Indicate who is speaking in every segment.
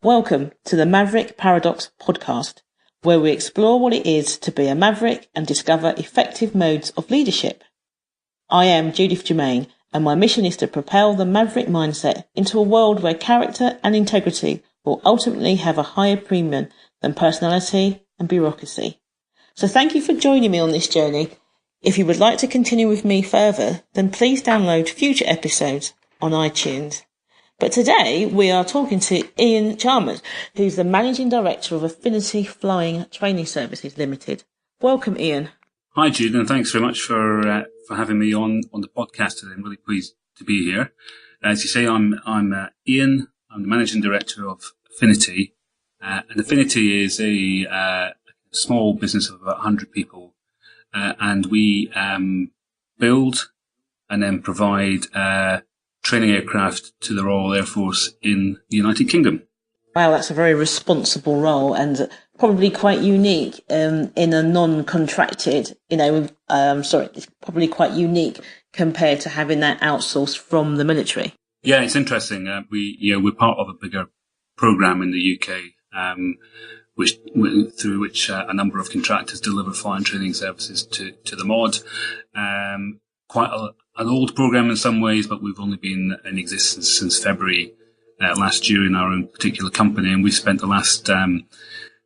Speaker 1: Welcome to the Maverick Paradox podcast, where we explore what it is to be a maverick and discover effective modes of leadership. I am Judith Germain, and my mission is to propel the maverick mindset into a world where character and integrity will ultimately have a higher premium than personality and bureaucracy. So thank you for joining me on this journey. If you would like to continue with me further, then please download future episodes on iTunes. But today we are talking to Iain Chalmers, who's the Managing Director of Affinity Flying Training Services Limited. Welcome, Iain.
Speaker 2: Hi, Jude, and thanks very much for having me on the podcast today. I'm really pleased to be here. As you say, I'm Iain. I'm the Managing Director of Affinity, and Affinity is a small business of about 100 people, and we build and then provide training aircraft to the Royal Air Force in the United Kingdom.
Speaker 1: Wow, that's a very responsible role and probably quite unique in a non-contracted, it's probably quite unique compared to having that outsourced from the military.
Speaker 2: Yeah, it's interesting. We're part of a bigger program in the UK, through which a number of contractors deliver flying training services to the mod. Quite an old program in some ways, but we've only been in existence since February last year in our own particular company, and we've spent the last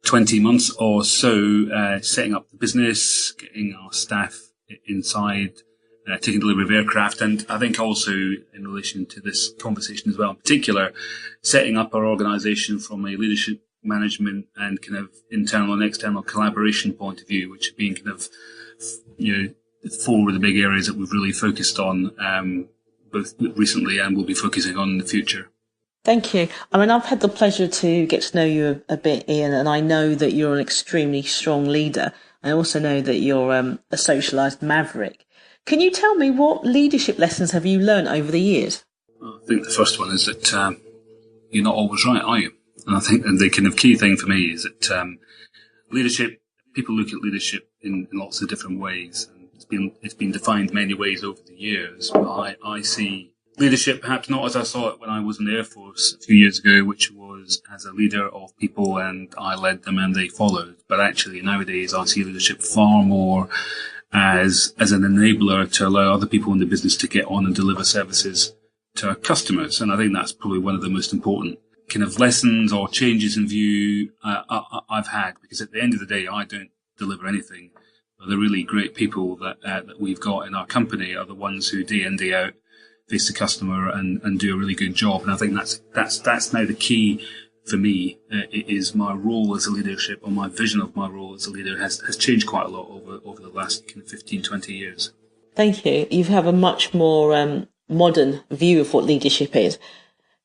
Speaker 2: 20 months or so setting up the business, getting our staff inside, taking delivery of aircraft, and I think also in relation to this conversation as well, in particular, setting up our organisation from a leadership, management, and kind of internal and external collaboration point of view, which have been kind of, four of the big areas that we've really focused on, both recently and will be focusing on in the future.
Speaker 1: Thank you. I mean, I've had the pleasure to get to know you a bit, Iain, and I know that you're an extremely strong leader. I also know that you're a socialised maverick. Can you tell me what leadership lessons have you learned over the years?
Speaker 2: I think the first one is that you're not always right, are you? And I think the kind of key thing for me is that leadership, people look at leadership in lots of different ways. It's been defined many ways over the years. But I see leadership perhaps not as I saw it when I was in the Air Force a few years ago, which was as a leader of people and I led them and they followed. But actually nowadays I see leadership far more as an enabler to allow other people in the business to get on and deliver services to our customers. And I think that's probably one of the most important kind of lessons or changes in view I've had, because at the end of the day I don't deliver anything. The really great people that we've got in our company are the ones who day in, day out face the customer and do a really good job. And I think that's now the key for me, is my role as a leadership, or my vision of my role as a leader has changed quite a lot over the last kind of 15, 20 years.
Speaker 1: Thank you. You have a much more modern view of what leadership is.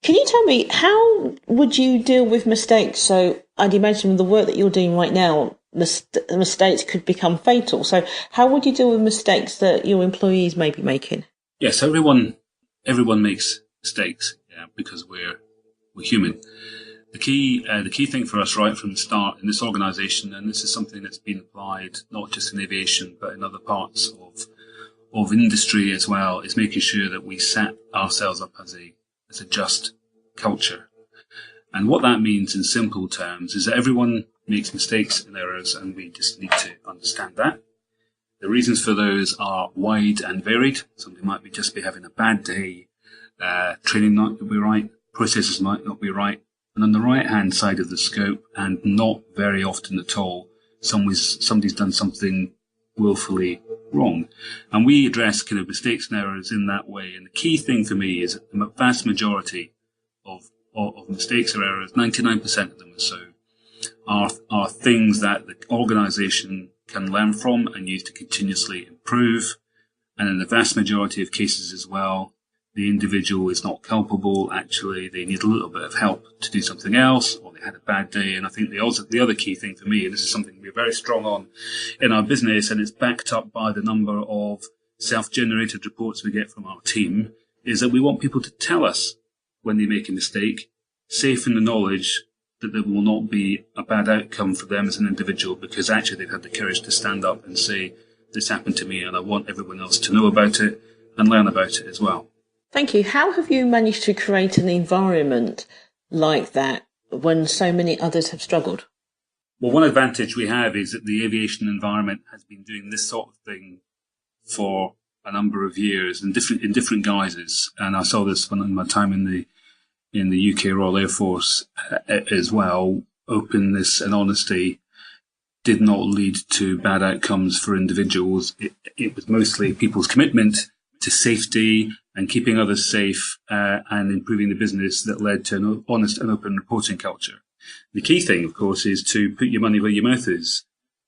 Speaker 1: Can you tell me, how would you deal with mistakes? So I'd imagine the work that you're doing right now, mistakes could become fatal. So how would you deal with mistakes that your employees may be making?
Speaker 2: Yes, everyone makes mistakes, because we're human. The key thing for us right from the start in this organisation, and this is something that's been applied not just in aviation but in other parts of industry as well, is making sure that we set ourselves up as a just culture. And what that means in simple terms is that everyone makes mistakes and errors, and we just need to understand that. The reasons for those are wide and varied. Somebody might just be having a bad day, training might not be right, processes might not be right, and on the right-hand side of the scope, and not very often at all, somebody's done something willfully wrong. And we address kind of mistakes and errors in that way. And the key thing for me is the vast majority of mistakes or errors, 99% of them or so, are things that the organisation can learn from and use to continuously improve. And in the vast majority of cases as well, the individual is not culpable. Actually, they need a little bit of help to do something else, or they had a bad day. And I think the other key thing for me, and this is something we're very strong on in our business, and it's backed up by the number of self-generated reports we get from our team, is that we want people to tell us when they make a mistake, safe in the knowledge that there will not be a bad outcome for them as an individual, because actually they've had the courage to stand up and say, this happened to me and I want everyone else to know about it and learn about it as well.
Speaker 1: Thank you. How have you managed to create an environment like that when so many others have struggled?
Speaker 2: Well, one advantage we have is that the aviation environment has been doing this sort of thing for a number of years in different guises. And I saw this in my time in the UK Royal Air Force as well. Openness and honesty did not lead to bad outcomes for individuals. It was mostly people's commitment to safety and keeping others safe and improving the business that led to an honest and open reporting culture. The key thing, of course, is to put your money where your mouth is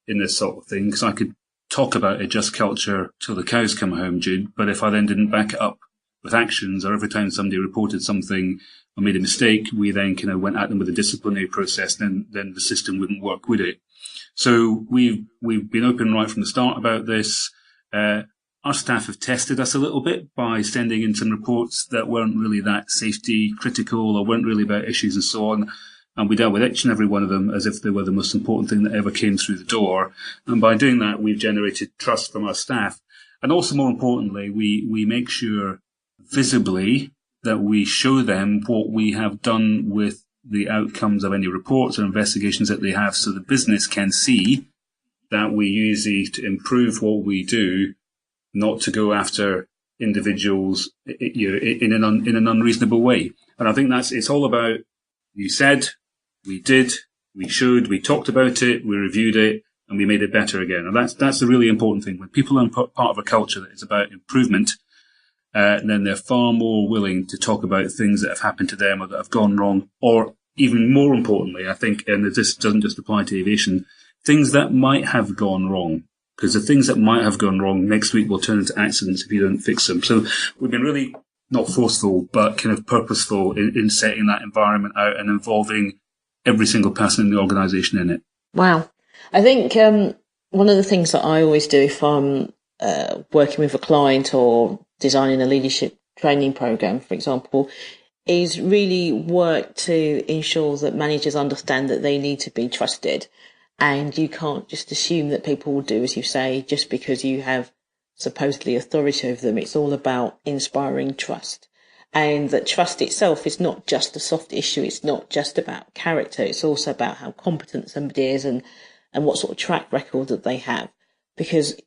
Speaker 2: in this sort of thing, because I could talk about a just culture till the cows come home, Jude, but if I then didn't back it up with actions, or every time somebody reported something or made a mistake, we then kind of went at them with a disciplinary process, then the system wouldn't work, would it? So we've been open right from the start about this. Our staff have tested us a little bit by sending in some reports that weren't really that safety critical or weren't really about issues and so on. And we dealt with each and every one of them as if they were the most important thing that ever came through the door. And by doing that, we've generated trust from our staff. And also, more importantly, we make sure visibly that we show them what we have done with the outcomes of any reports or investigations that they have, so the business can see that we use these to improve what we do, not to go after individuals in an unreasonable way. And I think it's all about, you said, we did, we showed, we talked about it, we reviewed it, and we made it better again. And that's the really important thing. When people are part of a culture that is about improvement, then they're far more willing to talk about things that have happened to them or that have gone wrong, or even more importantly, I think, and this doesn't just apply to aviation, things that might have gone wrong. Because the things that might have gone wrong next week will turn into accidents if you don't fix them. So we've been really not forceful, but kind of purposeful in setting that environment out and involving every single person in the organisation in it.
Speaker 1: Wow. I think one of the things that I always do if I'm working with a client or designing a leadership training program, for example, is really work to ensure that managers understand that they need to be trusted. And you can't just assume that people will do as you say just because you have supposedly authority over them. It's all about inspiring trust. And that trust itself is not just a soft issue. It's not just about character. It's also about how competent somebody is and what sort of track record that they have. Because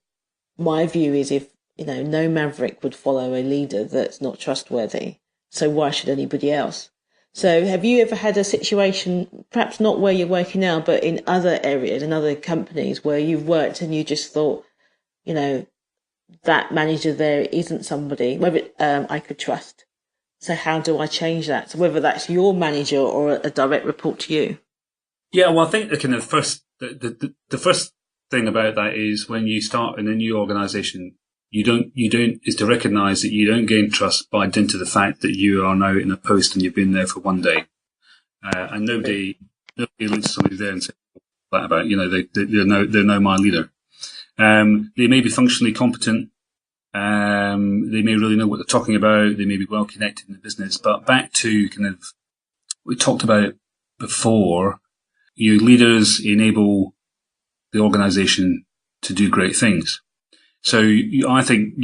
Speaker 1: my view is if, no maverick would follow a leader that's not trustworthy. So why should anybody else? So have you ever had a situation, perhaps not where you're working now, but in other areas, in other companies where you've worked and you just thought, that manager there isn't somebody whether I could trust. So how do I change that? So whether that's your manager or a direct report to you?
Speaker 2: Yeah, well, I think the kind of the first thing about that is when you start in a new organisation, you don't is to recognise that you don't gain trust by dint of the fact that you are now in a post and you've been there for one day, and nobody looks at somebody there and says that about they're now my leader. They may be functionally competent. They may really know what they're talking about. They may be well connected in the business. But back to kind of we talked about before, your leaders enable the organisation to do great things. So I think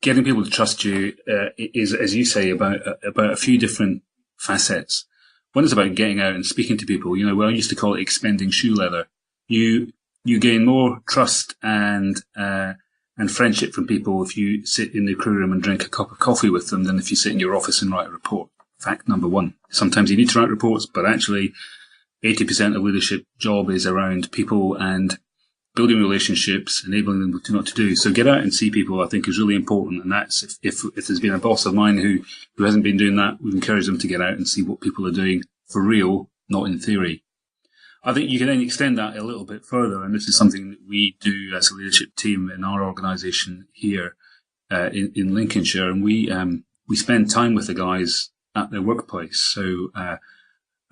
Speaker 2: getting people to trust you is, as you say, about a few different facets. One is about getting out and speaking to people. I used to call it expending shoe leather. You gain more trust and friendship from people if you sit in the crew room and drink a cup of coffee with them than if you sit in your office and write a report. Fact number one. Sometimes you need to write reports, but actually 80% of leadership job is around people and building relationships, enabling them to know what to do. So get out and see people, I think, is really important. And that's if there's been a boss of mine who hasn't been doing that, we've encouraged them to get out and see what people are doing for real, not in theory. I think you can then extend that a little bit further, and this is something that we do as a leadership team in our organisation here in Lincolnshire, and we spend time with the guys at their workplace. So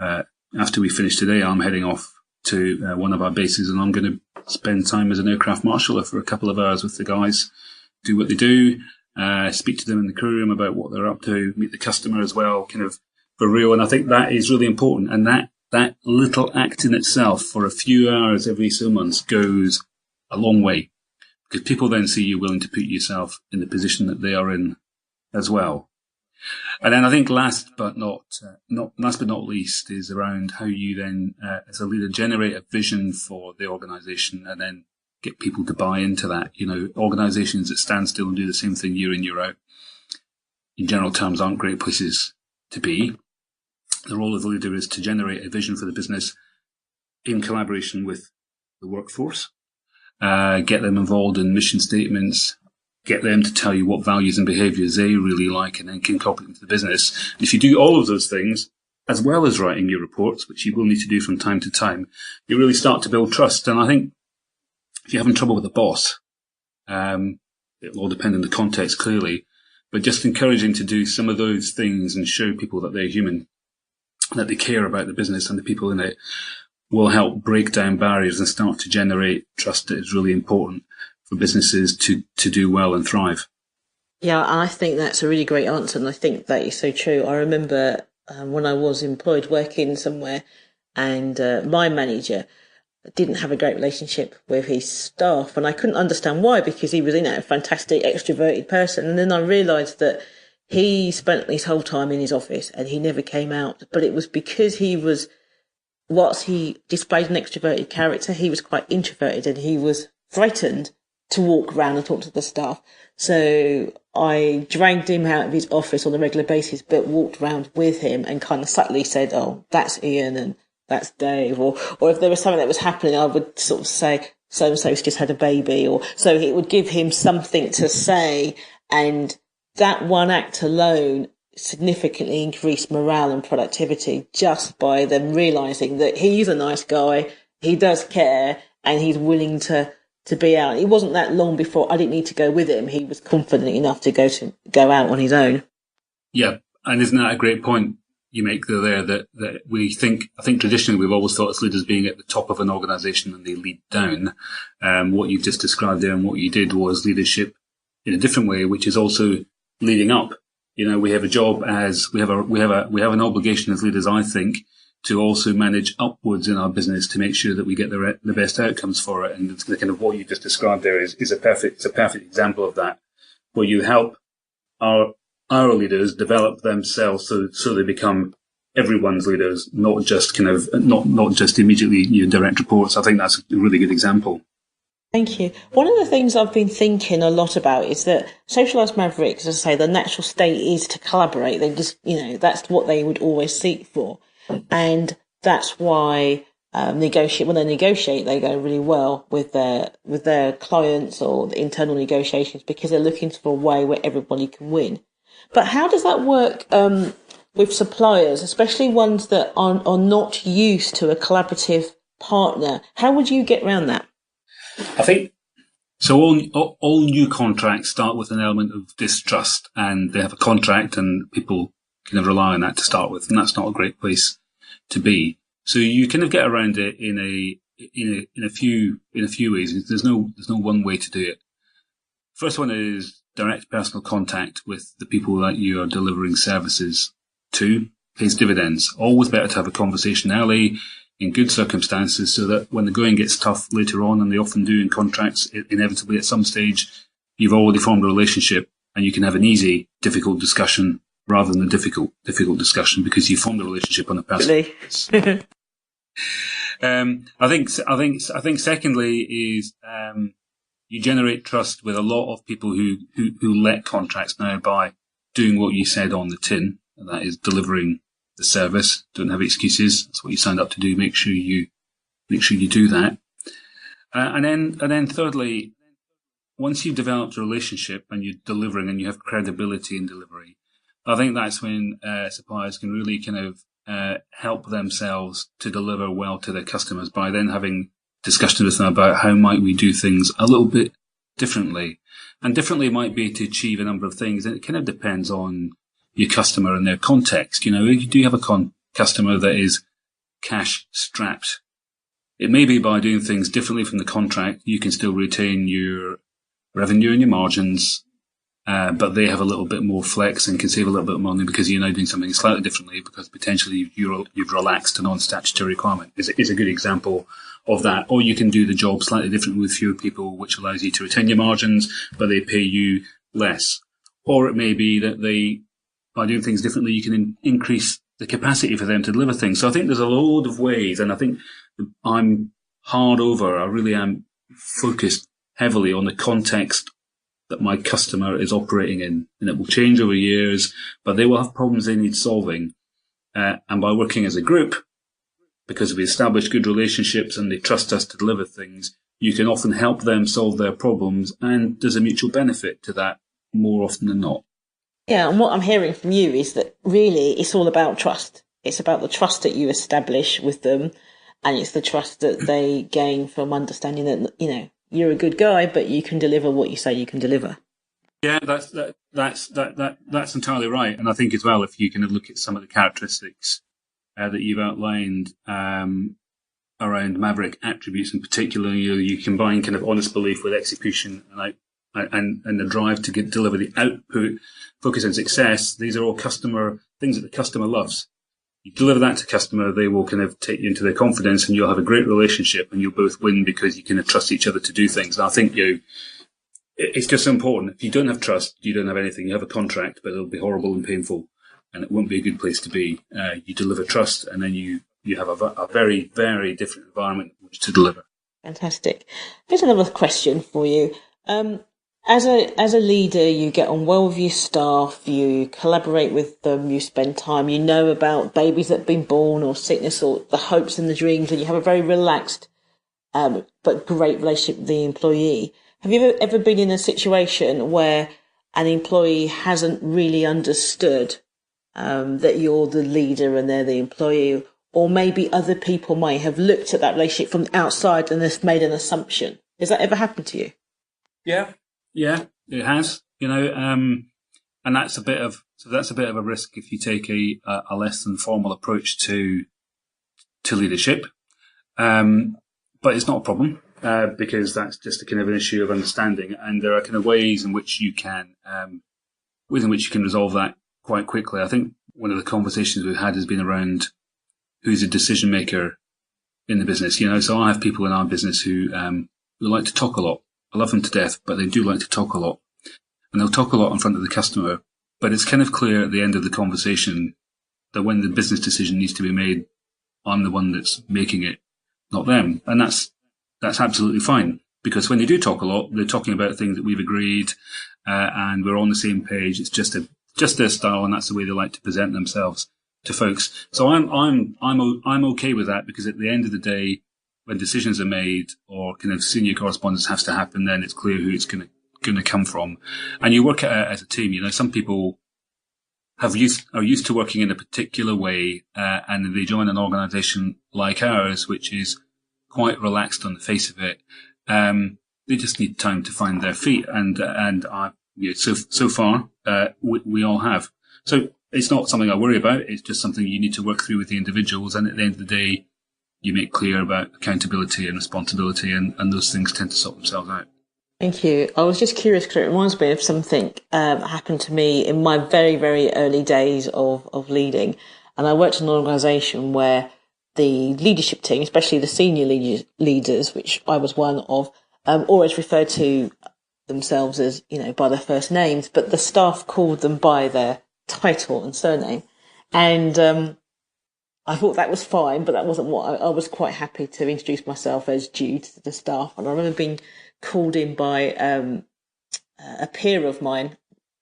Speaker 2: after we finish today, I'm heading off to one of our bases, and I'm going to spend time as an aircraft marshaller for a couple of hours with the guys, do what they do, speak to them in the crew room about what they're up to, meet the customer as well, kind of for real. And I think that is really important, and that little act in itself for a few hours every so months goes a long way, because people then see you willing to put yourself in the position that they are in as well. And then I think last but not least is around how you then, as a leader, generate a vision for the organisation and then get people to buy into that. Organisations that stand still and do the same thing year in, year out, in general terms, aren't great places to be. The role of the leader is to generate a vision for the business in collaboration with the workforce, get them involved in mission statements, get them to tell you what values and behaviours they really like, and then incorporate into the business. And if you do all of those things, as well as writing your reports, which you will need to do from time to time, you really start to build trust. And I think if you're having trouble with a boss, it'll all depend on the context, clearly, but just encouraging to do some of those things and show people that they're human, that they care about the business and the people in it, will help break down barriers and start to generate trust that is really important for businesses to do well and thrive.
Speaker 1: Yeah, I think that's a really great answer, and I think that is so true. I remember when I was employed working somewhere, and my manager didn't have a great relationship with his staff, and I couldn't understand why, because he was a fantastic extroverted person. And then I realised that he spent his whole time in his office and he never came out, but it was because whilst he displayed an extroverted character, he was quite introverted and he was frightened to walk around and talk to the staff. So I dragged him out of his office on a regular basis, but walked around with him and kind of subtly said, "Oh, that's Iain and that's Dave." Or if there was something that was happening, I would sort of say, "So-and-so's just had a baby." Or so it would give him something to say. And that one act alone significantly increased morale and productivity, just by them realising that he's a nice guy, he does care, and he's willing to be out. It wasn't that long before I didn't need to go with him. He was confident enough to go out on his own. Yeah,
Speaker 2: and isn't that a great point you make there? That I think traditionally we've always thought as leaders being at the top of an organisation and they lead down. What you've just described there and what you did was leadership in a different way, which is also leading up. We have a job we have an obligation as leaders, I think, to also manage upwards in our business to make sure that we get the best outcomes for it. And the kind of what you just described there is a perfect example of that, where you help our leaders develop themselves so they become everyone's leaders, not just not just immediately your direct reports. I think that's a really good example.
Speaker 1: Thank you. One of the things I've been thinking a lot about is that socialised mavericks, as I say, the natural state is to collaborate. They just, that's what they would always seek for. And that's why when they negotiate, they go really well with their clients or the internal negotiations, because they're looking for a way where everybody can win. But how does that work with suppliers, especially ones that are not used to a collaborative partner? How would you get around that?
Speaker 2: I think so. All new contracts start with an element of distrust, and they have a contract, and people kind of rely on that to start with, and that's not a great place to be. So you kind of get around it in a few ways. There's no one way to do it. First one is direct personal contact with the people that you are delivering services to. Pays dividends. Always better to have a conversation early, in good circumstances, so that when the going gets tough later on, and they often do in contracts, inevitably at some stage, you've already formed a relationship and you can have an easy, difficult discussion rather than a difficult discussion, because you formed a relationship on a personal basis. I think secondly is you generate trust with a lot of people who let contracts now by doing what you said on the tin, and that is delivering the service. Don't have excuses. That's what you signed up to do. Make sure you do that. And then thirdly, once you've developed a relationship and you're delivering and you have credibility in delivery, I think that's when suppliers can really kind of help themselves to deliver well to their customers by then having discussions with them about how might we do things a little bit differently. And differently might be to achieve a number of things. And it kind of depends on your customer and their context. You do have a customer that is cash strapped. It may be by doing things differently from the contract, you can still retain your revenue and your margins, but they have a little bit more flex and can save a little bit of money because you're now doing something slightly differently, because potentially you've relaxed a non-statutory requirement. Is a good example of that. Or you can do the job slightly differently with fewer people, which allows you to retain your margins, but they pay you less. Or it may be that they by doing things differently, you can increase the capacity for them to deliver things. So I think there's a load of ways, and I think I really am focused heavily on the context that my customer is operating in, and it will change over years, but they will have problems they need solving. And by working as a group, because we establish good relationships and they trust us to deliver things, you can often help them solve their problems, and there's a mutual benefit to that more often than not.
Speaker 1: Yeah, and what I'm hearing from you is that really it's all about trust. It's about the trust that you establish with them, and it's the trust that they gain from understanding that, you know, you're a good guy, but you can deliver what you say you can deliver.
Speaker 2: Yeah, that's entirely right. And I think as well, if you kind of look at some of the characteristics that you've outlined around Maverick attributes in particular, you combine kind of honest belief with execution and the drive to deliver the output, focus on success. These are all things that the customer loves. You deliver that to customer, they will kind of take you into their confidence, and you'll have a great relationship, and you'll both win because you kind of trust each other to do things. And I think it's just so important. If you don't have trust, you don't have anything. You have a contract, but it'll be horrible and painful, and it won't be a good place to be. You deliver trust, and then you have a very, very different environment in which to deliver.
Speaker 1: Fantastic. Here's another question for you. As a leader, you get on well with your staff, you collaborate with them, you spend time, you know about babies that have been born or sickness or the hopes and the dreams, and you have a very relaxed but great relationship with the employee. Have you ever been in a situation where an employee hasn't really understood that you're the leader and they're the employee, or maybe other people might have looked at that relationship from the outside and have made an assumption? Has that ever happened to you?
Speaker 2: Yeah, it has, and that's a bit of a risk if you take a less than formal approach to leadership. But it's not a problem, because that's just a kind of an issue of understanding, and there are kind of ways in which you can resolve that quite quickly. I think one of the conversations we've had has been around who's a decision maker in the business. So I have people in our business who like to talk a lot. I love them to death, but they do like to talk a lot. And they'll talk a lot in front of the customer, but it's kind of clear at the end of the conversation that when the business decision needs to be made, I'm the one that's making it, not them. And that's absolutely fine, because when they do talk a lot, they're talking about things that we've agreed, and we're on the same page. It's just their style, and that's the way they like to present themselves to folks. So I'm okay with that, because at the end of the day, when decisions are made or kind of senior correspondence has to happen, then it's clear who it's going to come from, and you work as a team. Some people are used to working in a particular way, and they join an organisation like ours, which is quite relaxed on the face of it. They just need time to find their feet, and so far we all have. So it's not something I worry about. It's just something you need to work through with the individuals, and at the end of the day, you make clear about accountability and responsibility, and those things tend to sort themselves out.
Speaker 1: Thank you. I was just curious because it reminds me of something happened to me in my very, very early days of leading. And I worked in an organisation where the leadership team, especially the senior leaders, which I was one of, always referred to themselves as, by their first names, but the staff called them by their title and surname. And I thought that was fine, but that wasn't what I was quite happy to introduce myself as Jude to the staff. And I remember being called in by a peer of mine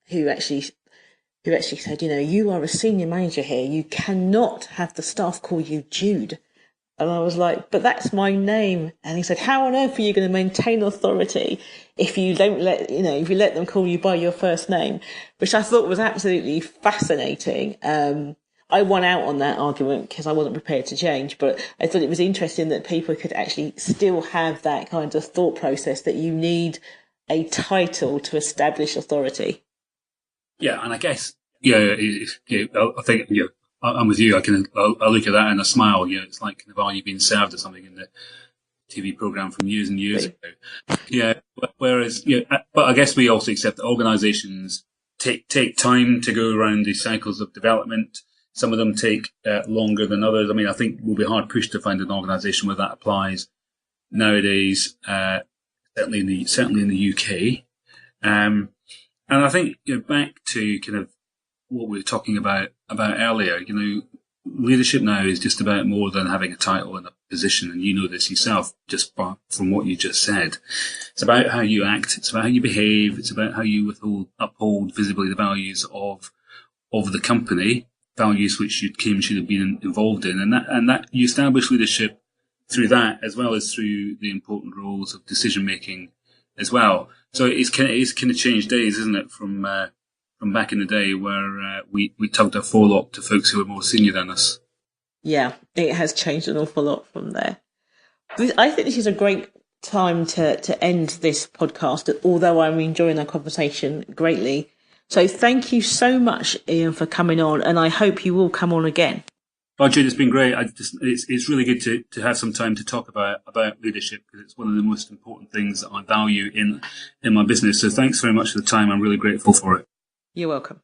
Speaker 1: who actually said, you are a senior manager here. You cannot have the staff call you Jude. And I was like, but that's my name. And he said, how on earth are you going to maintain authority if you don't if you let them call you by your first name? Which I thought was absolutely fascinating. I won out on that argument because I wasn't prepared to change, but I thought it was interesting that people could actually still have that kind of thought process that you need a title to establish authority.
Speaker 2: Yeah, and I guess, I think, I'm with you. I look at that and I smile. It's like, are you being served or something in the TV program from years and years ago? Yeah. Whereas, but I guess we also accept that organisations take time to go around these cycles of development. Some of them take longer than others. I think we'll be hard pushed to find an organisation where that applies nowadays. Certainly in the UK. And I think back to kind of what we were talking about earlier. You know, leadership now is just about more than having a title and a position, and you know this yourself just from what you just said. It's about how you act, it's about how you behave, it's about how you uphold visibly the values of the company, values which should have been involved in, and that you establish leadership through that, as well as through the important roles of decision making as well. So it's kind of changed days, isn't it, from back in the day where we tugged our forelock to folks who were more senior than us.
Speaker 1: Yeah, it has changed an awful lot from there. I think this is a great time to end this podcast, although I'm enjoying our conversation greatly. So thank you so much, Iain, for coming on, and I hope you will come on again.
Speaker 2: Oh, Jude, it's been great. It's really good to have some time to talk about leadership, because it's one of the most important things that I value in my business. So thanks very much for the time. I'm really grateful for it.
Speaker 1: You're welcome.